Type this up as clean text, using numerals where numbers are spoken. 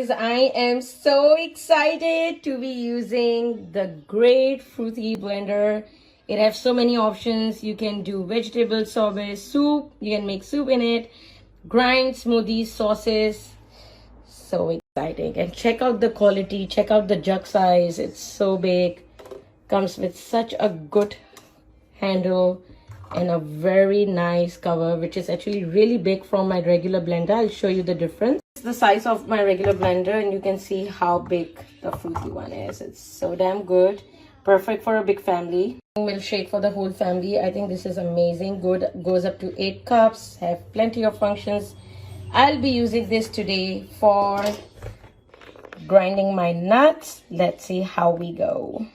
I am so excited to be using the great Froothie blender. It has so many options. You can do vegetable sorbet, soup. You can make soup in it, grind smoothies, sauces. So exciting. And check out the quality. Check out the jug size. It's so big. Comes with such a good handle and a very nice cover, which is actually really big from my regular blender. I'll show you the difference. It's the size of my regular blender, and you can see how big the Froothie one is. It's so damn good. Perfect for a big family. Milkshake for the whole family. I think this is amazing. Good. Goes up to 8 cups. Have plenty of functions. I'll be using this today for grinding my nuts. Let's see how we go.